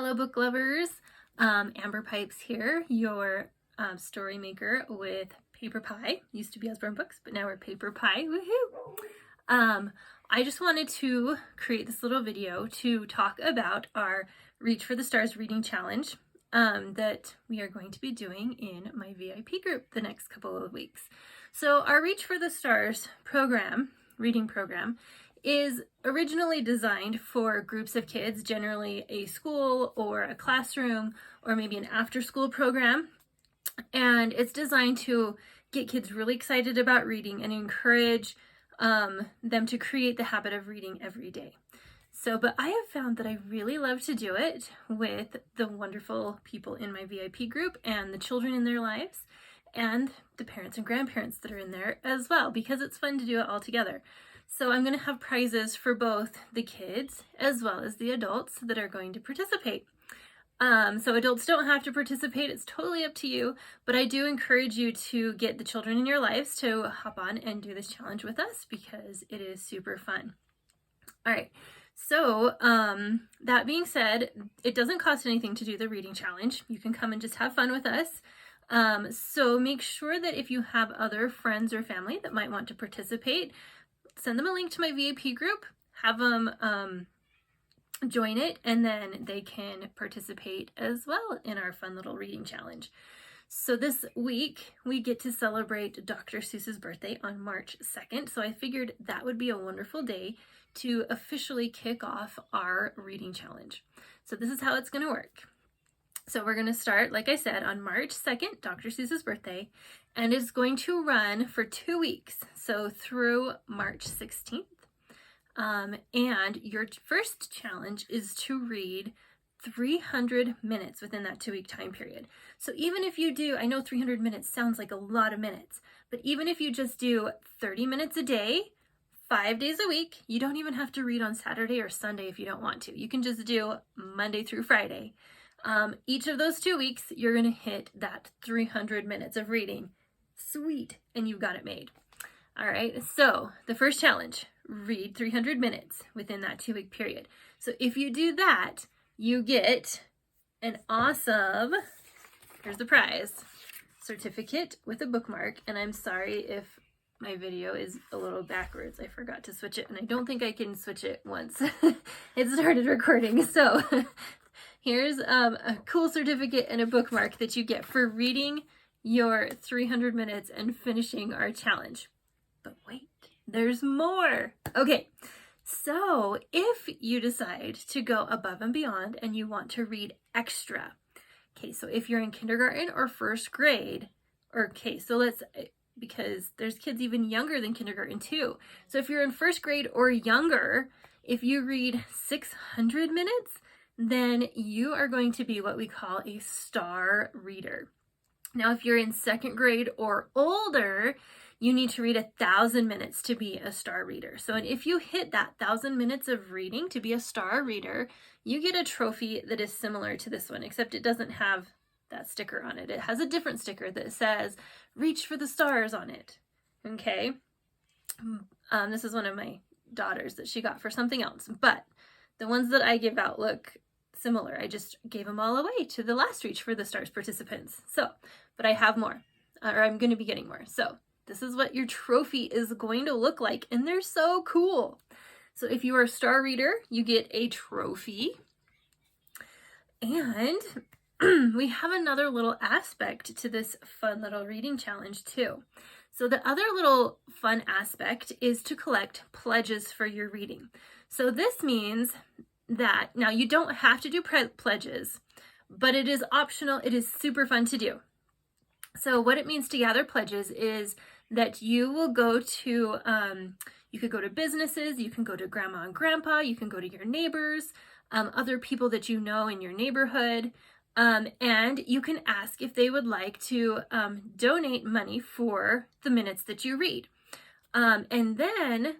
Hello book lovers, Amber Pipes here, your story maker with Paper Pie. Used to be Osborne Books, but now we're Paper Pie, woohoo! I just wanted to create this little video to talk about our Reach for the Stars reading challenge that we are going to be doing in my VIP group the next couple of weeks. So our Reach for the Stars program, reading program, is originally designed for groups of kids, generally a school or a classroom or maybe an after-school program. And it's designed to get kids really excited about reading and encourage them to create the habit of reading every day. But I have found that I really love to do it with the wonderful people in my VIP group and the children in their lives and the parents and grandparents that are in there as well, because it's fun to do it all together. So I'm going to have prizes for both the kids as well as the adults that are going to participate. So adults don't have to participate, it's totally up to you, but I do encourage you to get the children in your lives to hop on and do this challenge with us because it is super fun. All right, so that being said, it doesn't cost anything to do the reading challenge. You can come and just have fun with us. So make sure that if you have other friends or family that might want to participate, send them a link to my VIP group, have them join it, and then they can participate as well in our fun little reading challenge. So this week we get to celebrate Dr. Seuss's birthday on March 2nd. So I figured that would be a wonderful day to officially kick off our reading challenge. So this is how it's going to work. So we're going to start, like I said, on March 2nd, Dr. Seuss's birthday, and it's going to run for 2 weeks, so through March 16th. And your first challenge is to read 300 minutes within that 2-week time period. So even if you do, I know 300 minutes sounds like a lot of minutes, but even if you just do 30 minutes a day, 5 days a week, you don't even have to read on Saturday or Sunday if you don't want to. You can just do Monday through Friday. Each of those 2 weeks, you're going to hit that 300 minutes of reading. Sweet. And you've got it made. All right. So the first challenge, read 300 minutes within that 2-week period. So if you do that, you get an awesome, here's the prize, certificate with a bookmark. And I'm sorry if my video is a little backwards. I forgot to switch it, and I don't think I can switch it once it started recording. So here's a cool certificate and a bookmark that you get for reading your 300 minutes and finishing our challenge. But wait, there's more. Okay, so if you decide to go above and beyond and you want to read extra, okay, so if you're in kindergarten or first grade, because there's kids even younger than kindergarten too. So if you're in first grade or younger, if you read 600 minutes, then you are going to be what we call a star reader. Now, if you're in second grade or older, you need to read 1,000 minutes to be a star reader. So if you hit that 1,000 minutes of reading to be a star reader, you get a trophy that is similar to this one, except it doesn't have that sticker on it. It has a different sticker that says Reach for the Stars on it. Okay. This is one of my daughters that she got for something else, but the ones that I give out look similar. I just gave them all away to the last Reach for the Stars participants. But I have more, or I'm going to be getting more. So this is what your trophy is going to look like, and they're so cool. So if you are a star reader, you get a trophy. And we have another little aspect to this fun little reading challenge too. So the other little fun aspect is to collect pledges for your reading. So this means that now you don't have to do pledges, but it is optional. It is super fun to do. So what it means to gather pledges is that you will go to, you could go to businesses, you can go to grandma and grandpa, you can go to your neighbors, other people that you know in your neighborhood, and you can ask if they would like to donate money for the minutes that you read. And then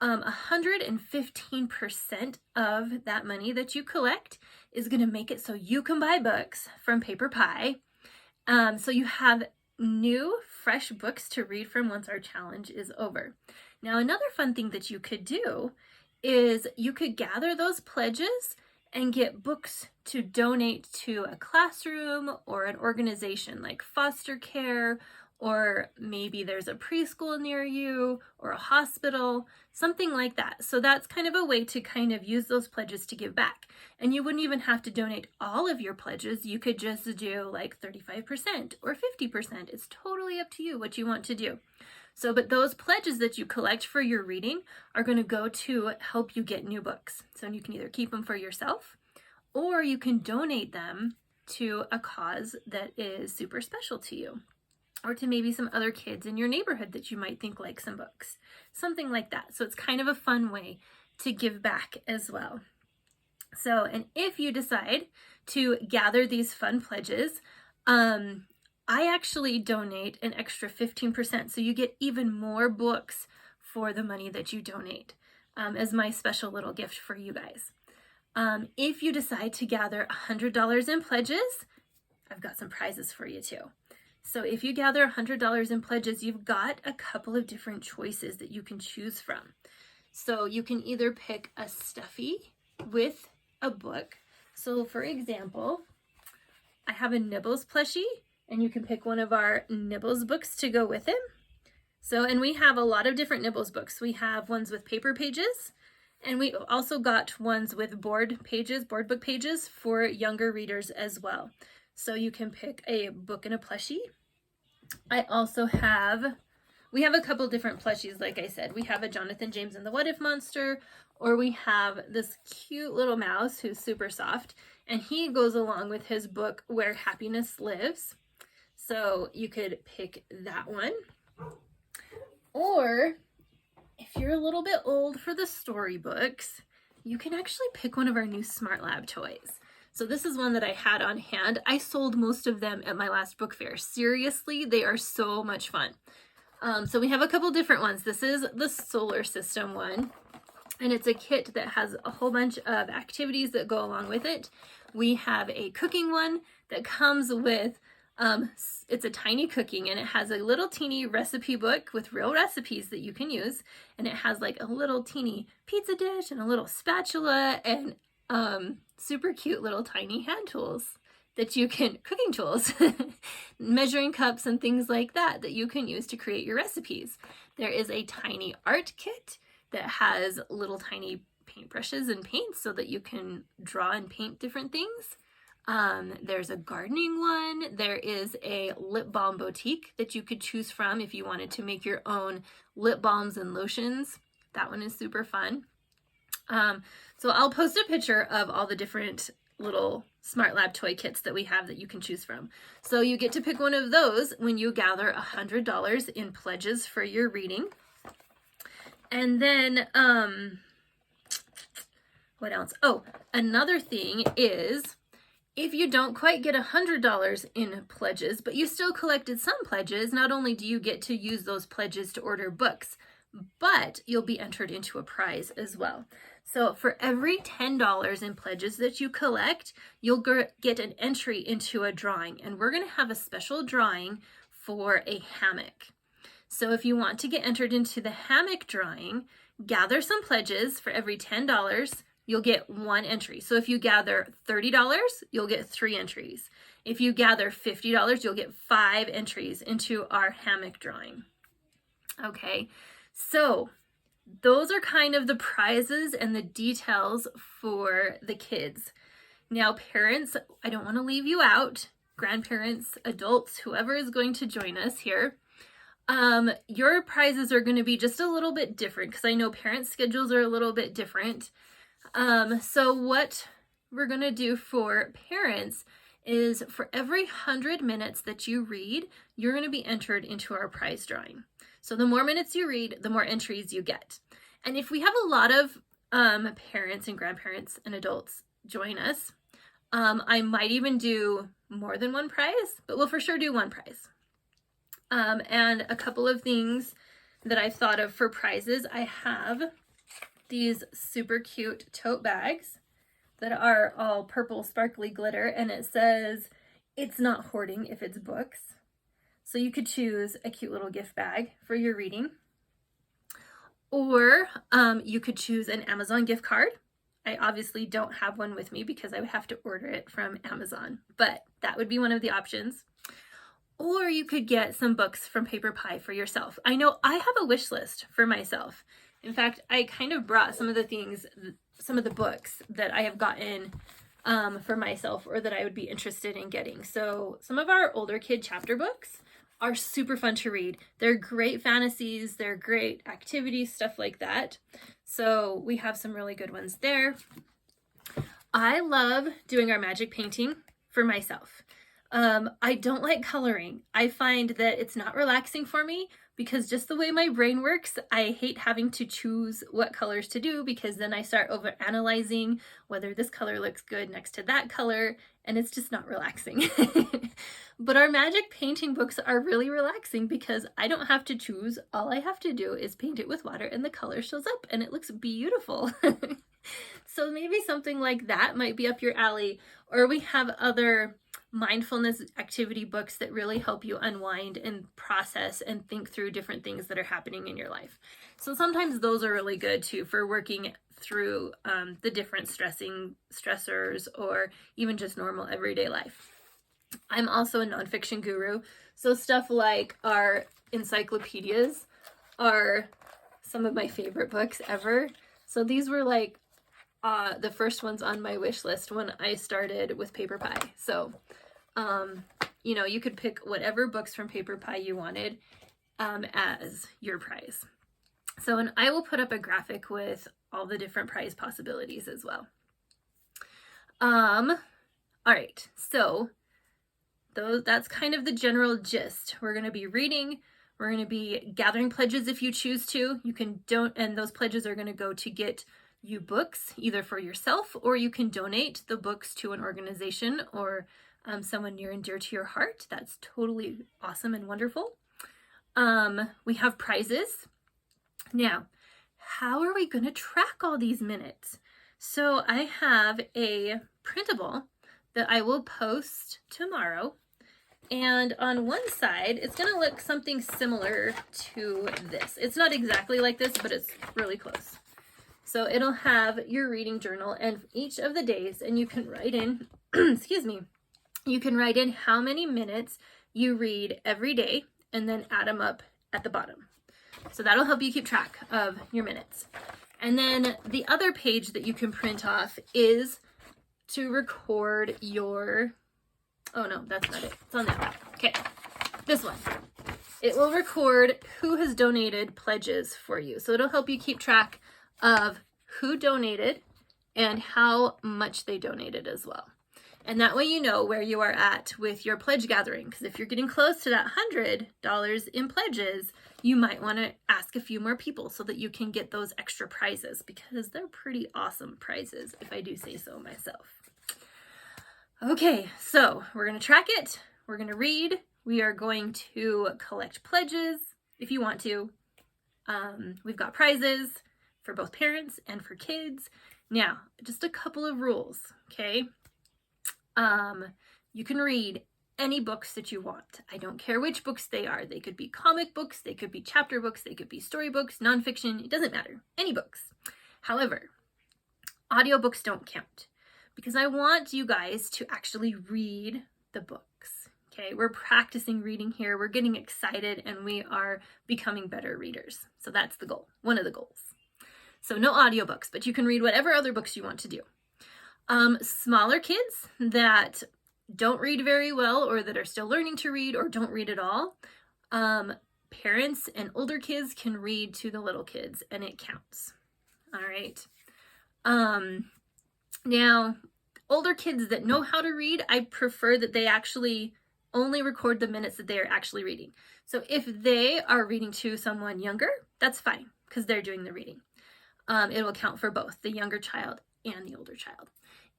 115% of that money that you collect is going to make it so you can buy books from Paper Pie. So you have new, fresh books to read from once our challenge is over. Now, another fun thing that you could do is you could gather those pledges and get books to donate to a classroom or an organization like foster care, or maybe there's a preschool near you or a hospital, something like that. So that's kind of a way to kind of use those pledges to give back. And you wouldn't even have to donate all of your pledges. You could just do like 35% or 50%. It's totally up to you what you want to do. So, but those pledges that you collect for your reading are going to go to help you get new books. So you can either keep them for yourself, or you can donate them to a cause that is super special to you, or to maybe some other kids in your neighborhood that you might think like some books, something like that. So it's kind of a fun way to give back as well. So, and if you decide to gather these fun pledges, I actually donate an extra 15%. So you get even more books for the money that you donate, as my special little gift for you guys. If you decide to gather $100 in pledges, I've got some prizes for you too. So if you gather $100 in pledges, you've got a couple of different choices that you can choose from. So you can either pick a stuffy with a book. So for example, I have a Nibbles plushie, and you can pick one of our Nibbles books to go with it. So, and we have a lot of different Nibbles books. We have ones with paper pages, and we also got ones with board book pages for younger readers as well. So you can pick a book and a plushie. We have a couple different plushies, like I said. We have a Jonathan James and the What If Monster, or we have this cute little mouse who's super soft, and he goes along with his book Where Happiness Lives. So you could pick that one. Or if you're a little bit old for the storybooks, you can actually pick one of our new Smart Lab toys. So this is one that I had on hand. I sold most of them at my last book fair. Seriously, they are so much fun. So we have a couple different ones. This is the solar system one, and it's a kit that has a whole bunch of activities that go along with it. We have a cooking one that comes with, it's a tiny cooking, and it has a little teeny recipe book with real recipes that you can use. And it has like a little teeny pizza dish and a little spatula and super cute little tiny hand tools that you can, cooking tools, measuring cups and things like that you can use to create your recipes. There is a tiny art kit that has little tiny paintbrushes and paints so that you can draw and paint different things. There's a gardening one. There is a lip balm boutique that you could choose from if you wanted to make your own lip balms and lotions. That one is super fun. So I'll post a picture of all the different little Smart Lab toy kits that we have that you can choose from. So you get to pick one of those when you gather $100 in pledges for your reading. And then, what else? Oh, another thing is, if you don't quite get $100 in pledges, but you still collected some pledges, not only do you get to use those pledges to order books, but you'll be entered into a prize as well. So for every $10 in pledges that you collect, you'll get an entry into a drawing, and we're going to have a special drawing for a hammock. So if you want to get entered into the hammock drawing, gather some pledges. For every $10, you'll get one entry. So if you gather $30, you'll get 3 entries. If you gather $50, you'll get 5 entries into our hammock drawing. Okay, so those are kind of the prizes and the details for the kids. Now, parents, I don't want to leave you out. Grandparents, adults, whoever is going to join us here. Your prizes are going to be just a little bit different because I know parents' schedules are a little bit different. So what we're going to do for parents is for every 100 minutes that you read, you're going to be entered into our prize drawing. So the more minutes you read, the more entries you get. And if we have a lot of parents and grandparents and adults join us, I might even do more than one prize, but we'll for sure do one prize. And a couple of things that I've thought of for prizes, I have these super cute tote bags that are all purple sparkly glitter, and it says, "It's not hoarding if it's books." So you could choose a cute little gift bag for your reading. Or you could choose an Amazon gift card I obviously don't have one with me because I would have to order it from Amazon, but that would be one of the options. Or you could get some books from Paper Pie for yourself. I know I have a wish list for myself. In fact, I kind of brought some of the things, some of the books that I have gotten for myself or that I would be interested in getting. So some of our older kid chapter books are super fun to read. They're great fantasies, they're great activities, stuff like that. So we have some really good ones there. I love doing our magic painting for myself. I don't like coloring. I find that it's not relaxing for me because just the way my brain works, I hate having to choose what colors to do because then I start over analyzing whether this color looks good next to that color, and it's just not relaxing. But our magic painting books are really relaxing because I don't have to choose. All I have to do is paint it with water and the color shows up and it looks beautiful. So maybe something like that might be up your alley. Or we have other mindfulness activity books that really help you unwind and process and think through different things that are happening in your life. So sometimes those are really good too for working through the different stressors or even just normal everyday life. I'm also a nonfiction guru, so stuff like our encyclopedias are some of my favorite books ever. So these were like the first ones on my wish list when I started with Paper Pie. So, you know, you could pick whatever books from Paper Pie you wanted as your prize. So, and I will put up a graphic with all the different prize possibilities as well. All right, so that's kind of the general gist. We're going to be reading. We're going to be gathering pledges if you choose to. You can and those pledges are going to go to get you books either for yourself, or you can donate the books to an organization or someone near and dear to your heart. That's totally awesome and wonderful. We have prizes. Now, how are we going to track all these minutes? So I have a printable that I will post tomorrow. And on one side, it's going to look something similar to this. It's not exactly like this, but it's really close. So it'll have your reading journal and each of the days, and you can write in, excuse me, you can write in how many minutes you read every day and then add them up at the bottom. So that'll help you keep track of your minutes. And then the other page that you can print off is to record your, oh no, that's not it. It's on that one. Okay, this one. It will record who has donated pledges for you. So it'll help you keep track of who donated and how much they donated as well. And that way you know where you are at with your pledge gathering. Because if you're getting close to that $100 in pledges, you might want to ask a few more people so that you can get those extra prizes, because they're pretty awesome prizes, if I do say so myself. Okay, so we're going to track it. We're going to read. We are going to collect pledges if you want to. We've got prizes for both parents and for kids. Now, just a couple of rules, okay? You can read any books that you want. I don't care which books they are. They could be comic books, they could be chapter books, they could be storybooks, nonfiction, it doesn't matter. Any books. However, audiobooks don't count because I want you guys to actually read the books. Okay, we're practicing reading here, we're getting excited, and we are becoming better readers. So that's the goal, one of the goals. So no audiobooks, but you can read whatever other books you want to do. Smaller kids that don't read very well or that are still learning to read or don't read at all, parents and older kids can read to the little kids and it counts. All right. Now, older kids that know how to read, I prefer that they actually only record the minutes that they are actually reading. So if they are reading to someone younger, that's fine because they're doing the reading. It will count for both the younger child and the older child.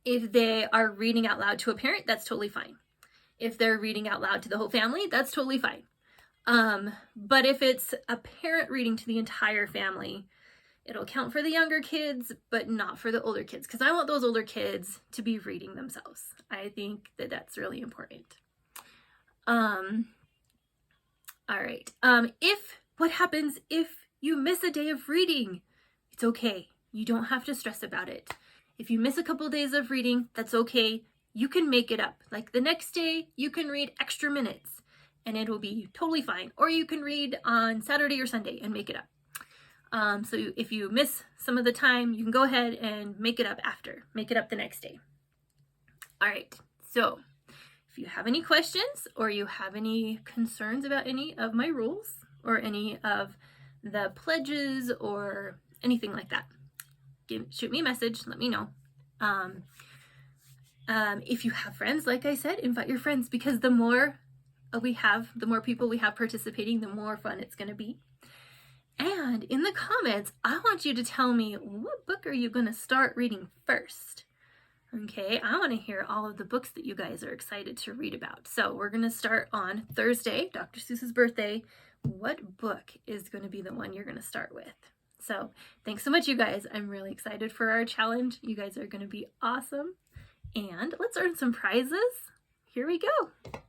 If they are reading out loud to a parent, that's totally fine. If they're reading out loud to the whole family, that's totally fine. But if it's a parent reading to the entire family, it'll count for the younger kids, but not for the older kids, because I want those older kids to be reading themselves. I think that that's really important. All right. What happens if you miss a day of reading? It's okay. You don't have to stress about it. If you miss a couple days of reading, that's okay. You can make it up. Like the next day, you can read extra minutes and it will be totally fine. Or you can read on Saturday or Sunday and make it up. So if you miss some of the time, you can go ahead and make it up after. Make it up the next day. All right, so if you have any questions or you have any concerns about any of my rules or any of the pledges or anything like that, shoot me a message, let me know. If you have friends, like I said, invite your friends, because the more people we have participating, the more fun it's going to be. And in the comments, I want you to tell me, what book are you going to start reading first? Okay, I want to hear all of the books that you guys are excited to read about. So we're going to start on Thursday, Dr. Seuss's birthday. What book is going to be the one you're going to start with? So thanks so much, you guys. I'm really excited for our challenge. You guys are going to be awesome. And let's earn some prizes. Here we go.